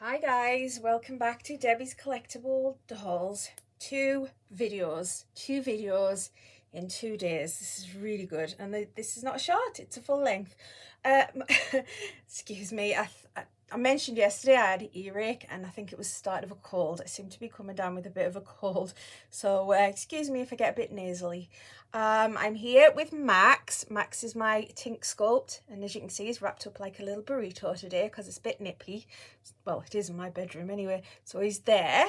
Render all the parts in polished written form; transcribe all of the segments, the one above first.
Hi guys, welcome back to Debbie's Collectible Dolls. Two videos in 2 days. This is really good, and this is not a short, it's a full length. Excuse me, I mentioned yesterday I had an earache, and I think it was the start of a cold. I seem to be coming down with a bit of a cold, so excuse me if I get a bit nasally. I'm here with Max. Max is my Tink sculpt, and as you can see, he's wrapped up like a little burrito today because it's a bit nippy. Well, it is in my bedroom anyway. So he's there.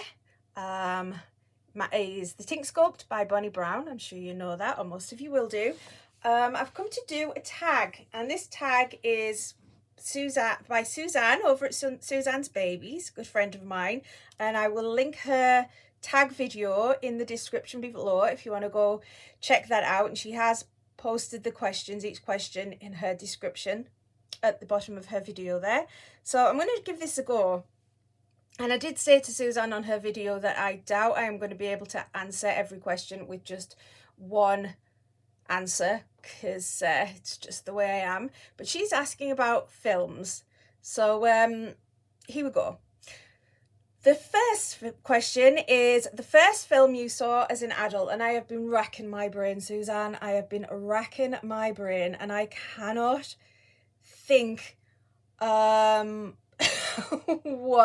Is the Tink sculpt by Bonnie Brown. I'm sure you know that, or most of you will do. I've come to do a tag, and this tag is Suzanne over at Suzanne's Babies, good friend of mine, and I will link her tag video in the description below if you want to go check that out. And she has posted the questions, each question in her description at the bottom of her video there. So I'm going to give this a go. And I did say to Suzanne on her video that I doubt I am going to be able to answer every question with just one answer, because it's just the way I am. But she's asking about films. So here we go. The first question is the first film you saw as an adult, and I have been racking my brain, Suzanne. I have been racking my brain, and I cannot think what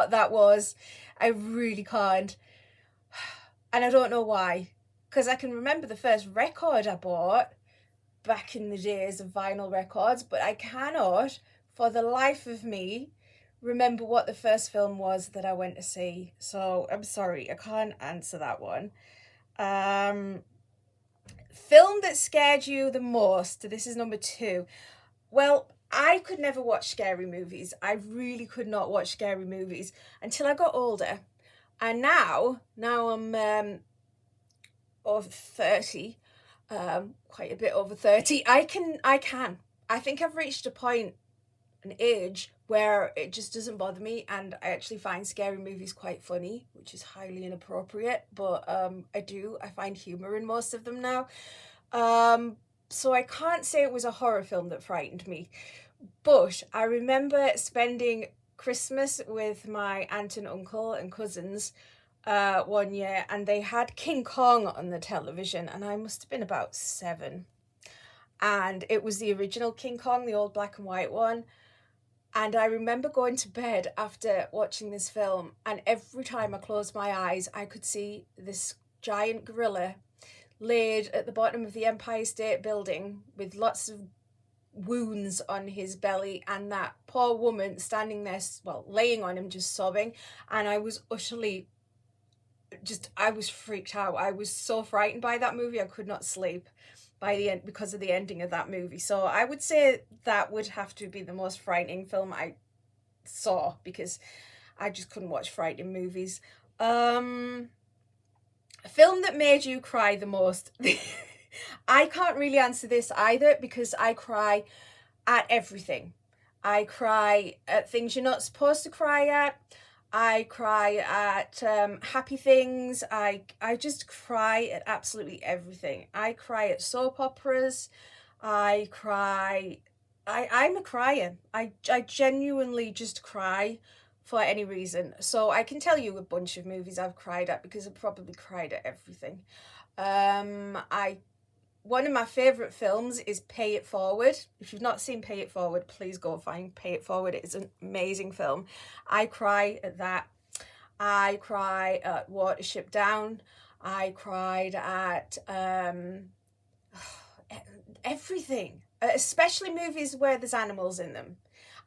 that was. I really can't, and I don't know why, because I can remember the first record I bought back in the days of vinyl records, but I cannot for the life of me remember what the first film was that I went to see. So I'm sorry, I can't answer that one. Film that scared you the most. This is number 2. Well, I could never watch scary movies. I really could not watch scary movies until I got older. And now I'm over 30, quite a bit over 30. I can. I think I've reached a point, an age, where it just doesn't bother me, and I actually find scary movies quite funny, which is highly inappropriate, but I find humor in most of them now. So I can't say it was a horror film that frightened me, but I remember spending Christmas with my aunt and uncle and cousins one year, and they had King Kong on the television, and I must have been about 7, and it was the original King Kong, the old black and white one. And I remember going to bed after watching this film, and every time I closed my eyes, I could see this giant gorilla laid at the bottom of the Empire State Building with lots of wounds on his belly, and that poor woman standing there, well, laying on him, just sobbing. And I was utterly I was freaked out. I was so frightened by that movie. I could not sleep by the end because of the ending of that movie. So I would say that would have to be the most frightening film I saw, because I just couldn't watch frightening movies. A film that made you cry the most. I can't really answer this either, because I cry at everything. I cry at things you're not supposed to cry at. I cry at happy things. I just cry at absolutely everything. I cry at soap operas. I'm a crier. I genuinely just cry for any reason. So I can tell you a bunch of movies I've cried at, because I've probably cried at everything. One of my favourite films is Pay It Forward. If you've not seen Pay It Forward, please go find Pay It Forward. It is an amazing film. I cry at that. I cry at Watership Down. I cried at everything, especially movies where there's animals in them.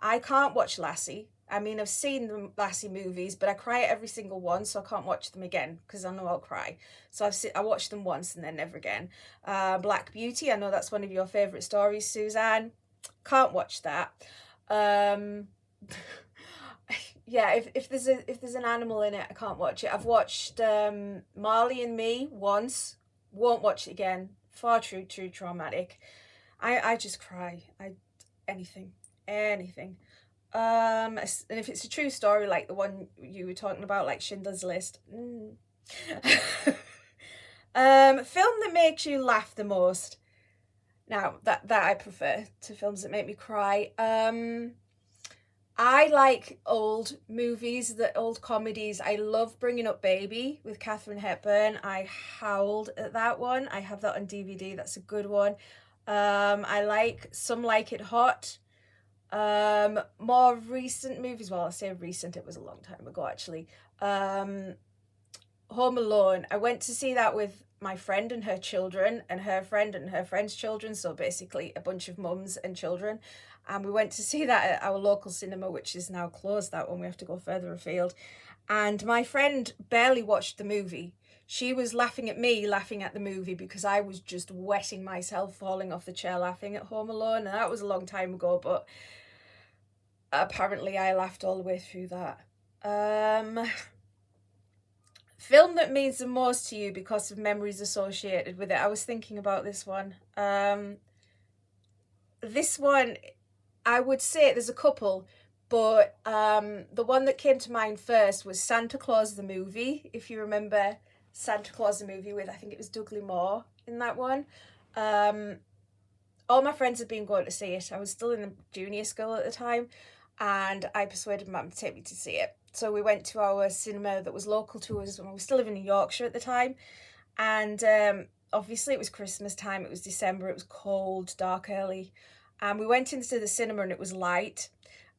I can't watch Lassie. I mean, I've seen the Lassie movies, but I cry at every single one, so I can't watch them again because I know I'll cry. So I watched them once and then never again. Black Beauty, I know that's one of your favourite stories, Suzanne. Can't watch that. Yeah, if there's an animal in it, I can't watch it. I've watched Marley and Me once. Won't watch it again. Far too traumatic. I just cry. Anything. And if it's a true story, like the one you were talking about, like Schindler's List. Film that makes you laugh the most. Now that I prefer to films that make me cry. I like old movies, the old comedies. I love Bringing Up Baby with Katharine Hepburn. I howled at that one. I have that on DVD. That's a good one. I like Some Like It Hot. More recent movies. Well, I say recent. It was a long time ago, actually. Home Alone. I went to see that with my friend and her children, and her friend and her friend's children. So basically, a bunch of mums and children. And we went to see that at our local cinema, which is now closed. That one, we have to go further afield. And my friend barely watched the movie. She was laughing at me, laughing at the movie, because I was just wetting myself, falling off the chair, laughing at Home Alone. And that was a long time ago, but apparently I laughed all the way through that. Film that means the most to you because of memories associated with it. I was thinking about this one. This one, I would say there's a couple, but the one that came to mind first was Santa Claus the movie. If you remember Santa Claus the movie with, I think it was Dudley Moore in that one. All my friends had been going to see it. I was still in the junior school at the time, and I persuaded Mum to take me to see it. So we went to our cinema that was local to us when I was still living in Yorkshire at the time. And obviously it was Christmas time, it was December, it was cold, dark early. And we went into the cinema and it was light.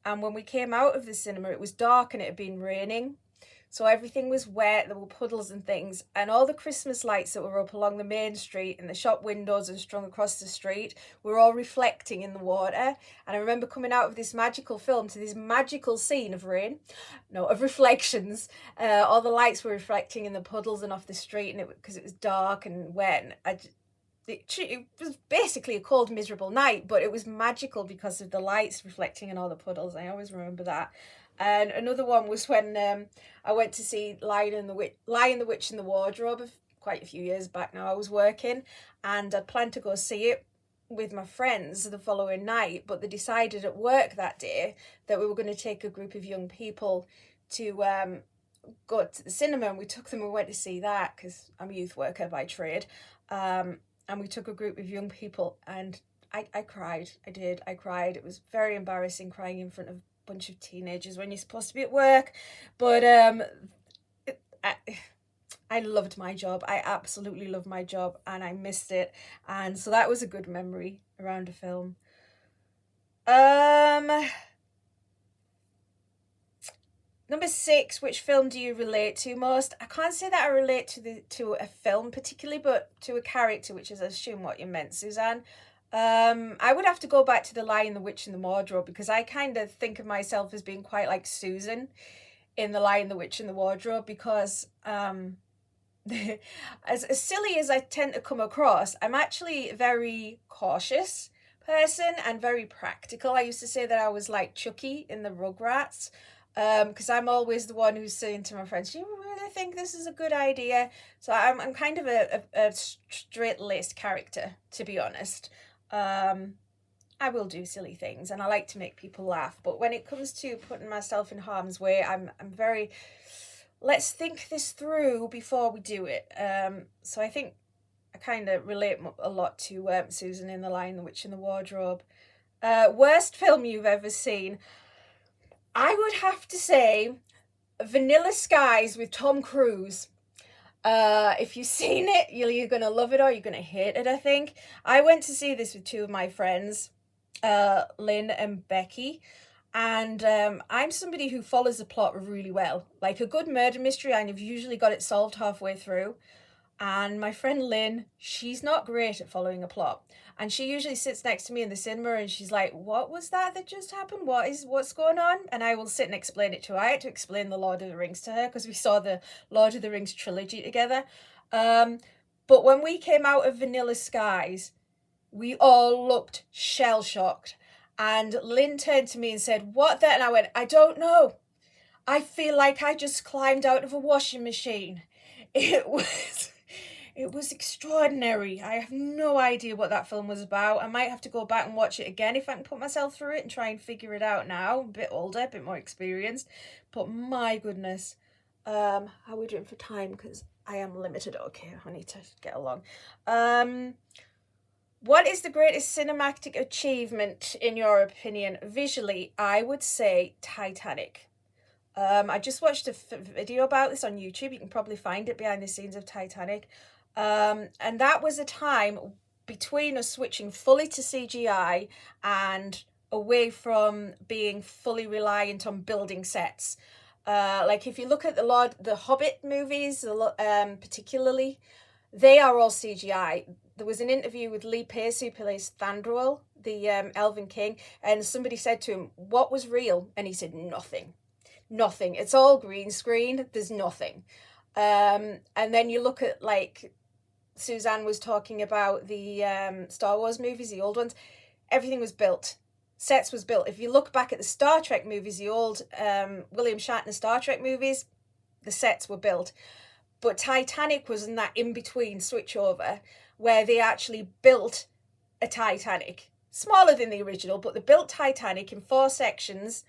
And when we came out of the cinema, it was dark and it had been raining. So everything was wet, there were puddles and things. And all the Christmas lights that were up along the main street and the shop windows and strung across the street were all reflecting in the water. And I remember coming out of this magical film to this magical scene of of reflections. All the lights were reflecting in the puddles and off the street, and because it was dark and wet. And it was basically a cold, miserable night, but it was magical because of the lights reflecting in all the puddles. I always remember that. And another one was when I went to see Lion, the Witch, and the Wardrobe quite a few years back now. I was working and I planned to go see it with my friends the following night, but they decided at work that day that we were going to take a group of young people to go to the cinema, and we took them and went to see that because I'm a youth worker by trade. And we took a group of young people, and I cried. I cried. It was very embarrassing crying in front of bunch of teenagers when you're supposed to be at work, but I loved my job. I absolutely loved my job, and I missed it, and so that was a good memory around a film. Number 6, which film do you relate to most? I can't say that I relate to a film particularly, but to a character, which is, I assume, what you meant, Suzanne. I would have to go back to The Lion, the Witch, and the Wardrobe, because I kind of think of myself as being quite like Susan in The Lion, the Witch, and the Wardrobe, because as silly as I tend to come across, I'm actually a very cautious person and very practical. I used to say that I was like Chucky in the Rugrats, because I'm always the one who's saying to my friends, "Do you really think this is a good idea?" So I'm kind of a straight-laced character, to be honest. I will do silly things and I like to make people laugh, but when it comes to putting myself in harm's way, I'm very, let's think this through before we do it. So I think I kind of relate a lot to Susan in The Lion, the Witch, and the Wardrobe. Worst film you've ever seen? I would have to say Vanilla Skies with Tom Cruise. If you've seen it, you're either going to love it or you're going to hate it, I think. I went to see this with two of my friends, Lynn and Becky, and I'm somebody who follows the plot really well. Like a good murder mystery, I've usually got it solved halfway through. And my friend Lynn, she's not great at following a plot. And she usually sits next to me in the cinema and she's like, "What was that just happened? What's going on?" And I will sit and explain it to her. I had to explain The Lord of the Rings to her because we saw the Lord of the Rings trilogy together. But when we came out of Vanilla Skies, we all looked shell-shocked. And Lynn turned to me and said, "What the?" And I went, "I don't know. I feel like I just climbed out of a washing machine." It was extraordinary. I have no idea what that film was about. I might have to go back and watch it again if I can put myself through it and try and figure it out now. I'm a bit older, a bit more experienced. But my goodness. How are we doing for time? Because I am limited. Okay, I need to get along. What is the greatest cinematic achievement in your opinion? Visually, I would say Titanic. I just watched a video about this on YouTube. You can probably find it, behind the scenes of Titanic. And that was a time between us switching fully to CGI and away from being fully reliant on building sets. Like if you look at the Hobbit movies, particularly, they are all CGI. There was an interview with Lee Pace, who plays Thranduil, the Elven King, and somebody said to him, "What was real?" And he said, "Nothing, nothing. It's all green screen. There's nothing." And then you look at, like, Suzanne was talking about the Star Wars movies, the old ones. Everything was built. Sets was built. If you look back at the Star Trek movies, the old William Shatner Star Trek movies, the sets were built. But Titanic was in that in-between switchover where they actually built a Titanic. Smaller than the original, but they built Titanic in 4 sections.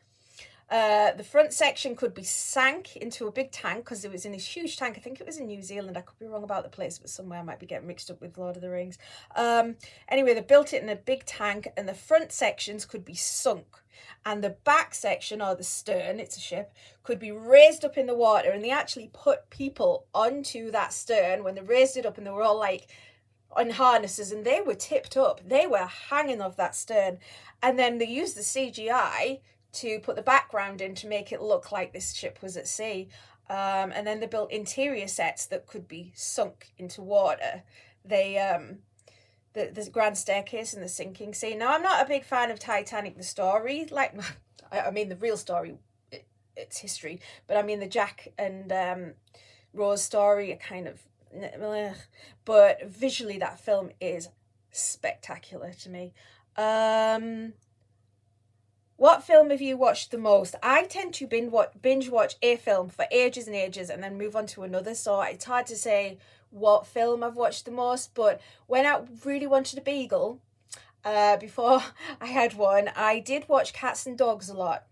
The front section could be sank into a big tank because it was in this huge tank. I think it was in New Zealand. I could be wrong about the place, but somewhere I might be getting mixed up with Lord of the Rings. Anyway, they built it in a big tank, and the front sections could be sunk. And the back section, or the stern, it's a ship, could be raised up in the water. And they actually put people onto that stern when they raised it up, and they were all like on harnesses, and they were tipped up. They were hanging off that stern. And then they used the CGI to put the background in to make it look like this ship was at sea. And then they built interior sets that could be sunk into water. They the grand staircase and the sinking scene. Now, I'm not a big fan of Titanic, the story. Like, I mean, the real story, it's history. But I mean, the Jack and Rose story are kind of... But visually, that film is spectacular to me. What film have you watched the most? I tend to binge watch a film for ages and ages and then move on to another. So it's hard to say what film I've watched the most. But when I really wanted a beagle, before I had one, I did watch Cats and Dogs a lot.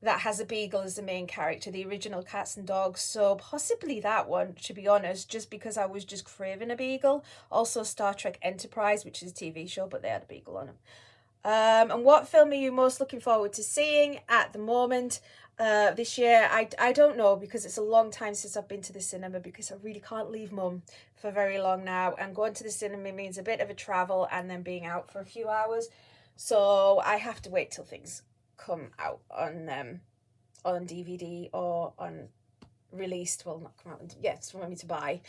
That has a beagle as the main character, the original Cats and Dogs. So possibly that one, to be honest, just because I was just craving a beagle. Also Star Trek Enterprise, which is a TV show, but they had a beagle on them. And what film are you most looking forward to seeing at the moment this year? I don't know, because it's a long time since I've been to the cinema, because I really can't leave mum for very long now, and going to the cinema means a bit of a travel and then being out for a few hours, so I have to wait till things come out on DVD or on released. Well, not come out, yeah, it's for me to buy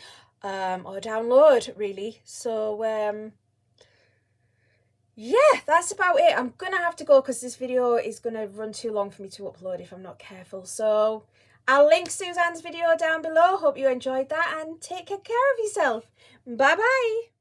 or download, really. So yeah, that's about it. I'm gonna have to go because this video is gonna run too long for me to upload if I'm not careful. So I'll link Suzanne's video down below. Hope you enjoyed that, and take care of yourself. Bye bye.